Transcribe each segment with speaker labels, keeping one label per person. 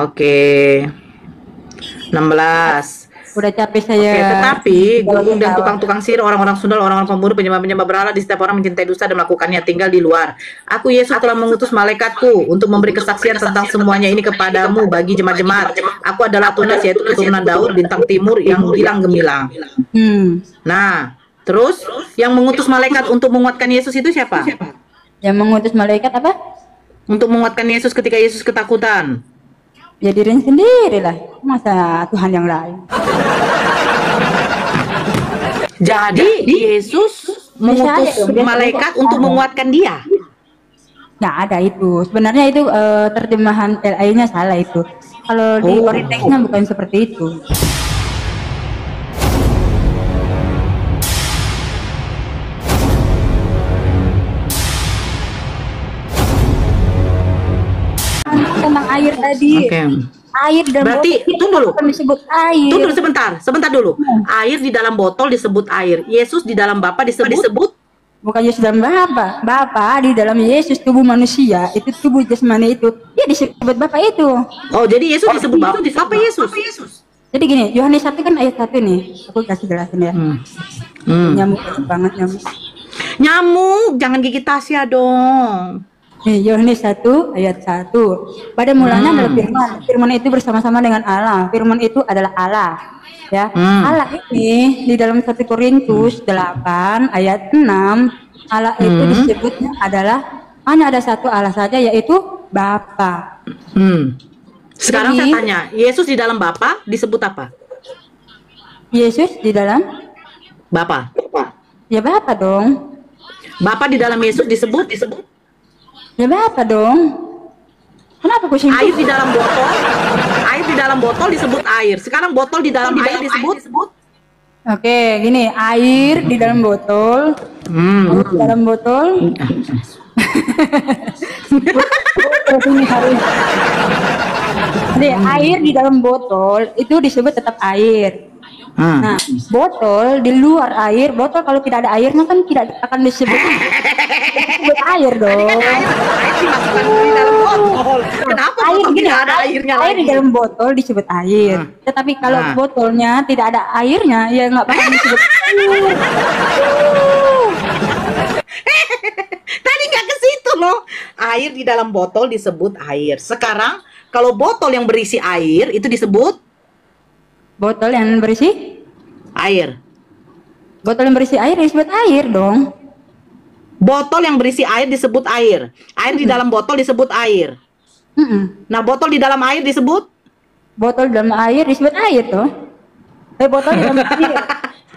Speaker 1: Oke. 16.
Speaker 2: Udah capek saya.
Speaker 1: Oke, tetapi guru dan tukang-tukang sihir, orang-orang sundal, orang-orang pembunuh, penyembah-penyembah berhala di setiap orang mencintai dusta dan melakukannya tinggal di luar. Aku Yesus telah mengutus malaikatku untuk memberi kesaksian tentang semuanya ini kepadamu bagi jemaat-jemaat. Aku adalah Tunas, yaitu keturunan Daud, bintang timur yang gilang gemilang. Nah, terus yang mengutus malaikat untuk menguatkan Yesus itu siapa?
Speaker 2: Yang mengutus malaikat apa?
Speaker 1: Untuk menguatkan Yesus ketika Yesus ketakutan.
Speaker 2: Ya dirinya sendiri lah. Masa Tuhan yang lain?
Speaker 1: Jadi Yesus mengutus malaikat untuk menguatkan dia.
Speaker 2: Nggak ada itu. Sebenarnya itu terjemahan LA-nya salah itu. Kalau di oriteknya bukan seperti itu. Tentang air tadi. Air dan
Speaker 1: berarti tunggu dulu.
Speaker 2: Disebut air.
Speaker 1: Tunggu sebentar dulu. Air di dalam botol disebut air. Yesus di dalam Bapa disebut
Speaker 2: bukan Yesus dalam Bapa. Bapa di dalam Yesus tubuh manusia, itu tubuh jasmani itu. Dia disebut Bapa itu.
Speaker 1: Oh, jadi Yesus disebut Bapa Yesus.
Speaker 2: Jadi gini, Yohanes 1 kan ayat 1 nih. Aku kasih jelasin ya. Nyamuk banget nyamuk.
Speaker 1: Nyamuk, jangan gigit Tasya dong.
Speaker 2: Yohanes 1 ayat 1. Pada mulanya adalah firman. Firman itu bersama-sama dengan Allah. Firman itu adalah Allah. Ya. Allah ini di dalam 1 Korintus 8 ayat 6, Allah itu disebutnya adalah hanya ada satu Allah saja, yaitu Bapa.
Speaker 1: Sekarang jadi, saya tanya, Yesus di dalam Bapa disebut apa?
Speaker 2: Yesus di dalam
Speaker 1: Bapa.
Speaker 2: Ya Bapa dong.
Speaker 1: Bapa di dalam Yesus disebut
Speaker 2: Ya Bapa dong. Kenapa pusing?
Speaker 1: Air di dalam botol. Air di dalam botol disebut air. Sekarang botol di dalam air disebut.
Speaker 2: Oke, gini, air di dalam botol. Air di dalam botol. Ini harus. Jadi air di dalam botol itu disebut tetap air. Nah, botol di luar air, botol kalau tidak ada airnya kan tidak akan disebut air dong.
Speaker 1: Air dimasukkan di dalam botol. Kenapa
Speaker 2: air
Speaker 1: botol
Speaker 2: gini,
Speaker 1: tidak ada airnya
Speaker 2: air
Speaker 1: lagi?
Speaker 2: di dalam botol disebut air. Tetapi kalau botolnya tidak ada airnya, ya nggak bakal disebut air.
Speaker 1: Tadi nggak ke situ loh. Air di dalam botol disebut air. Sekarang kalau botol yang berisi air itu disebut
Speaker 2: botol yang berisi
Speaker 1: air.
Speaker 2: Botol yang berisi air disebut air dong.
Speaker 1: Botol yang berisi air disebut air. Air di dalam botol disebut air. Nah, botol di dalam air disebut?
Speaker 2: Botol dalam air disebut air tuh. Botol di dalam air.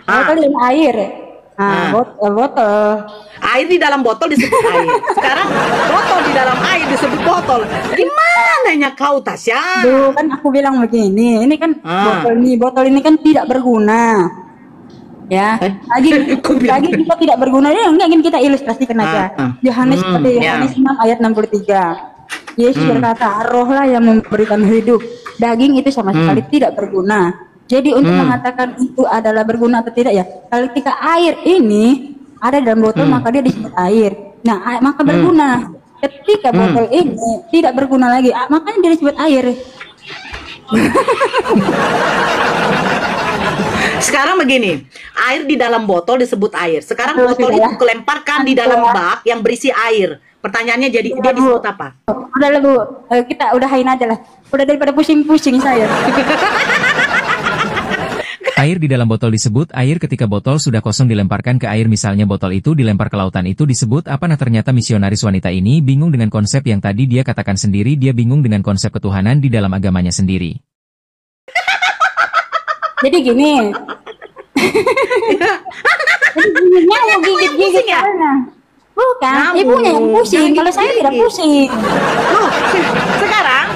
Speaker 2: Botol di dalam air. Botol.
Speaker 1: Air di dalam botol disebut air. Sekarang botol di dalam air disebut botol. Gimana kau, Tasya?
Speaker 2: Duh, kan aku bilang begini. Ini kan botol ini kan tidak berguna. Ya, lagi kita tidak berguna. Ya, enggak ingin kita ilustrasikan aja. Yohanes 6 ayat 63. Yesus berkata, rohlah yang memberikan hidup. Daging itu sama sekali tidak berguna. Jadi untuk mengatakan itu adalah berguna atau tidak ya, kalau ketika air ini ada dalam botol maka dia disebut air. Nah, maka berguna. Ketika botol ini tidak berguna lagi, makanya dia disebut air.
Speaker 1: Sekarang begini, air di dalam botol disebut air. Sekarang botol itu kelemparkan di dalam bak yang berisi air. Pertanyaannya jadi dia disebut apa?
Speaker 2: Udah lah Bu, kita udahin aja lah. Udah daripada pusing-pusing saya.
Speaker 3: Air di dalam botol disebut air ketika botol sudah kosong dilemparkan ke air, misalnya botol itu dilempar ke lautan, itu disebut apa? Nah, ternyata misionaris wanita ini bingung dengan konsep yang tadi dia katakan sendiri, dia bingung dengan konsep ketuhanan di dalam agamanya sendiri.
Speaker 2: Jadi gini. Ibunya mau gigit-gigit ya? Bukan, ibunya yang pusing, kalau saya tidak pusing.
Speaker 1: Loh, sekarang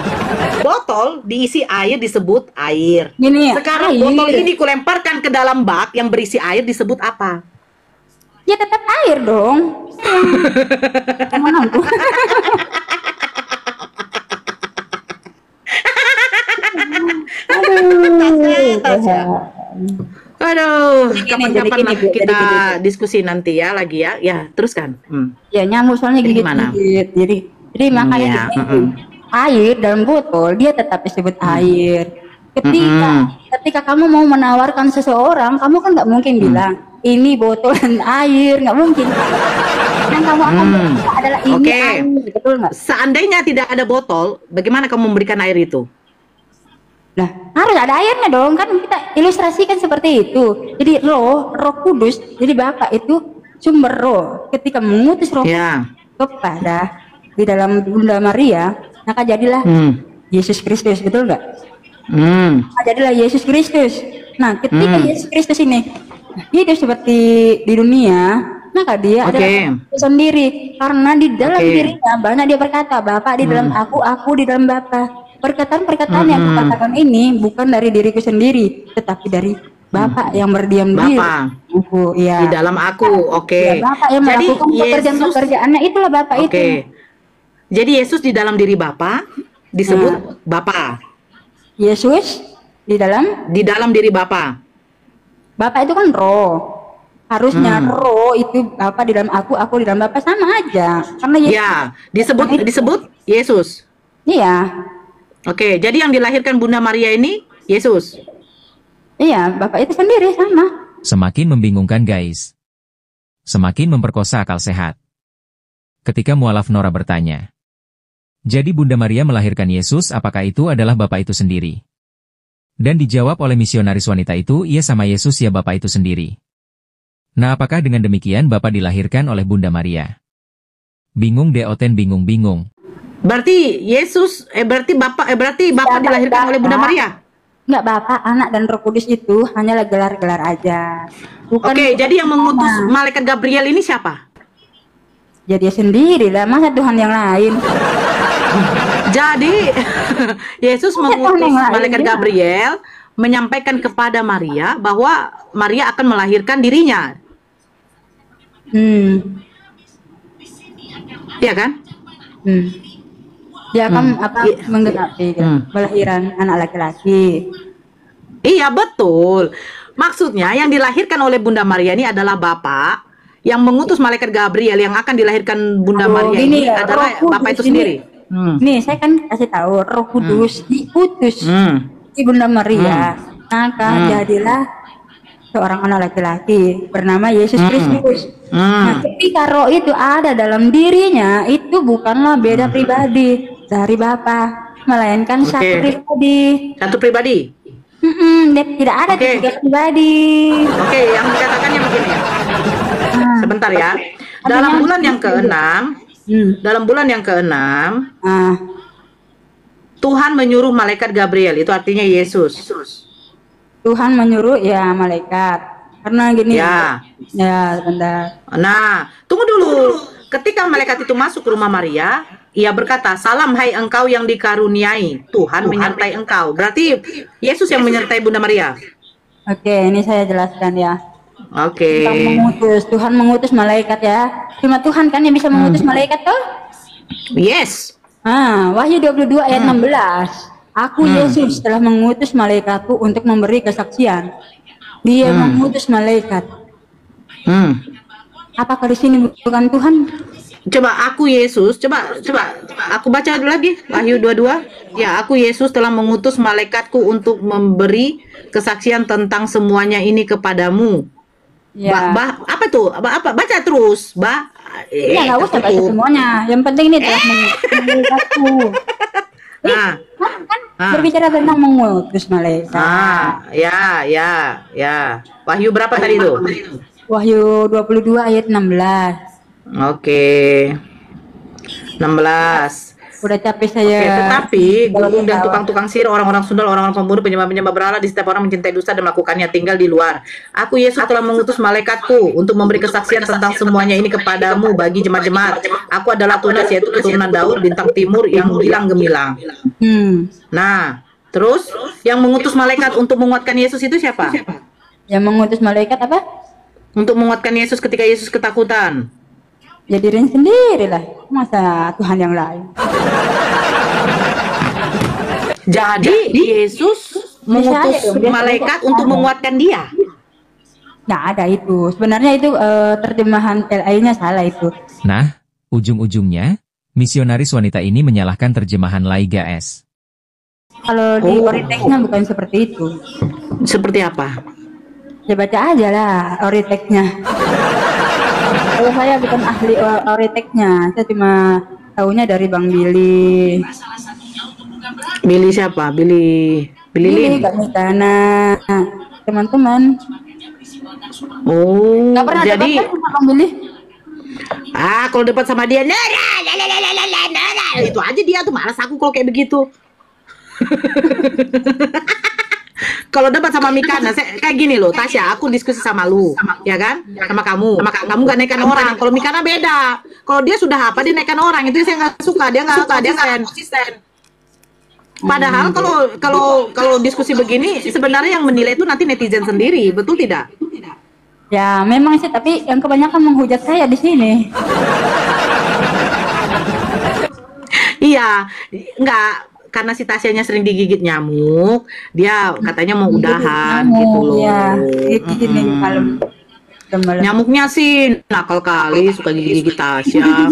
Speaker 1: botol diisi air disebut air.
Speaker 2: Gini,
Speaker 1: sekarang
Speaker 2: air.
Speaker 1: Botol ini kulemparkan ke dalam bak yang berisi air disebut apa?
Speaker 2: Ya tetap air dong.
Speaker 1: Aduh, kapan-kapan kita diskusi nanti ya lagi ya. Ya, teruskan.
Speaker 2: Ya nyamuk soalnya gigit-gigit. Jadi makanya air dalam botol, dia tetap disebut air. Ketika kamu mau menawarkan seseorang, kamu kan nggak mungkin bilang ini botol dan air, nggak mungkin. Yang kamu akan adalah ini air, betul nggak?
Speaker 1: Seandainya tidak ada botol, bagaimana kamu memberikan air itu?
Speaker 2: Nah, harus ada airnya dong, kan kita ilustrasikan seperti itu. Jadi Roh Kudus, jadi Bapa itu sumber roh. Ketika mengutus roh kepada di dalam Bunda Maria, maka jadilah Yesus Kristus, betul nggak? Maka jadilah Yesus Kristus. Nah, ketika Yesus Kristus ini hidup seperti di dunia, maka dia adalah sendiri, karena di dalam dirinya banyak dia berkata, Bapa di dalam aku di dalam Bapa. Perkataan-perkataan yang kukatakan ini bukan dari diriku sendiri, tetapi dari Bapa yang berdiam diri.
Speaker 1: Di dalam aku,
Speaker 2: Ya, Bapa yang melakukan pekerjaan-pekerjaannya, itulah Bapa itu.
Speaker 1: Jadi Yesus di dalam diri Bapa disebut Bapa.
Speaker 2: Yesus di dalam
Speaker 1: diri Bapa.
Speaker 2: Bapa itu kan roh. Harusnya roh itu Bapa di dalam aku di dalam Bapa, sama aja. Karena Yesus,
Speaker 1: disebut Yesus.
Speaker 2: Iya.
Speaker 1: Oke, jadi yang dilahirkan Bunda Maria ini Yesus.
Speaker 2: Iya, Bapak itu sendiri sama.
Speaker 3: Semakin membingungkan guys. Semakin memperkosa akal sehat. Ketika mualaf Nora bertanya, jadi Bunda Maria melahirkan Yesus, apakah itu adalah Bapak itu sendiri? Dan dijawab oleh misionaris wanita itu, iya sama Yesus ya Bapak itu sendiri. Nah, apakah dengan demikian Bapak dilahirkan oleh Bunda Maria? Bingung Deoten, bingung-bingung.
Speaker 1: Berarti Bapak dilahirkan oleh Bunda Maria?
Speaker 2: Enggak, Bapak, Anak dan Roh Kudus itu hanyalah gelar-gelar aja.
Speaker 1: Oke, jadi yang mengutus malaikat Gabriel ini siapa?
Speaker 2: Ya dia sendiri lah, masa Tuhan yang lain.
Speaker 1: Jadi Yesus mengutus malaikat Gabriel menyampaikan kepada Maria bahwa Maria akan melahirkan dirinya. Iya kan?
Speaker 2: Dia akan menggenapi kelahiran anak laki-laki.
Speaker 1: Iya betul. Maksudnya yang dilahirkan oleh Bunda Maria ini adalah Bapa yang mengutus malaikat Gabriel yang akan dilahirkan Bunda Maria ini adalah Bapa itu sendiri.
Speaker 2: Nih, saya kan kasih tahu Roh Kudus diutus di Bunda Maria, maka jadilah seorang anak laki-laki bernama Yesus Kristus. Nah, ketika roh itu ada dalam dirinya, itu bukanlah beda pribadi dari Bapa, melainkan satu pribadi.
Speaker 1: Satu pribadi.
Speaker 2: Tidak ada tiga pribadi.
Speaker 1: Yang dikatakannya begini ya. Sebentar ya. Dalam bulan yang ke-6, Tuhan menyuruh malaikat Gabriel, itu artinya Yesus.
Speaker 2: Tuhan menyuruh ya malaikat. Karena gini. Ya, sebentar.
Speaker 1: Nah, tunggu dulu. Ketika malaikat itu masuk ke rumah Maria, ia berkata, "Salam hai engkau yang dikaruniai, Tuhan menyertai engkau." Berarti Yesus yang menyertai Bunda Maria.
Speaker 2: Oke, ini saya jelaskan ya.
Speaker 1: Oke.
Speaker 2: Tuhan mengutus malaikat ya. Cuma Tuhan kan yang bisa mengutus malaikat toh?
Speaker 1: Yes.
Speaker 2: Wahyu 22 ayat 16. Aku Yesus telah mengutus malaikatku untuk memberi kesaksian. Dia mengutus malaikat. Apakah di sini bukan Tuhan?
Speaker 1: Coba aku Yesus, coba aku baca lagi Wahyu 22. Ya, aku Yesus telah mengutus malaikatku untuk memberi kesaksian tentang semuanya ini kepadamu.
Speaker 2: Ya.
Speaker 1: Apa tuh? Apa? Baca terus,
Speaker 2: Iya, nggak usah baca semuanya. Yang penting ini telah malaikatku. Berbicara tentang mengutus malaikat.
Speaker 1: Ya. Wahyu berapa tadi itu?
Speaker 2: Wahyu 22 ayat 16.
Speaker 1: Oke. 16.
Speaker 2: Udah capek saya.
Speaker 1: Tetapi gunung dan tukang-tukang sihir, orang-orang sundal, orang-orang pembunuh, penyembah-penyembah berhala, di setiap orang mencintai dusta dan melakukannya tinggal di luar. Aku Yesus telah mengutus malaikatku untuk memberi kesaksian tentang semuanya ini kepadamu bagi jemaat-jemaat. Aku adalah Tunas, yaitu keturunan Daud, bintang timur yang gilang gemilang. Nah, terus yang mengutus malaikat untuk menguatkan Yesus itu siapa?
Speaker 2: Yang mengutus malaikat apa?
Speaker 1: Untuk menguatkan Yesus ketika Yesus ketakutan.
Speaker 2: Ya dirinya sendiri lah, masa Tuhan yang lain.
Speaker 1: Jadi Yesus mengutus malaikat untuk menguatkan dia.
Speaker 2: Nggak ada itu. Sebenarnya itu terjemahan LA-nya salah itu.
Speaker 3: Nah, ujung-ujungnya Misionaris wanita ini menyalahkan terjemahan Laiga S.
Speaker 2: Kalau di oriteksnya bukan seperti itu.
Speaker 1: Seperti apa?
Speaker 2: Ya baca aja lah oriteksnya. Kalau saya bukan ahli oriteksnya, saya cuma tahunya dari Bang Billy.
Speaker 1: Billy siapa? Billy Lin.
Speaker 2: Karena teman-teman.
Speaker 1: Oh,
Speaker 2: Nggak pernah
Speaker 1: jadi
Speaker 2: debat kan sama Bang Billy?
Speaker 1: kalau debat sama dia, itu aja dia tuh, malas aku kalau kayak begitu. Kalau debat sama Mika, nah kayak gini loh, Tasya, aku diskusi sama lu, ya kan? Sama kamu gak naikkan orang. Kalau Mikana beda. Kalau dia sudah apa, dia naikkan orang. Itu saya nggak suka. Dia nggak konsisten. Padahal kalau diskusi begini, sebenarnya yang menilai itu nanti netizen sendiri, betul tidak?
Speaker 2: Ya memang sih, tapi yang kebanyakan menghujat saya di sini.
Speaker 1: Iya, enggak. Karena si Tasyanya sering digigit nyamuk, dia katanya mau udahan gitu loh.
Speaker 2: Ya, gini kalau
Speaker 1: nyamuknya sih nakal kali, suka gigit Tasya.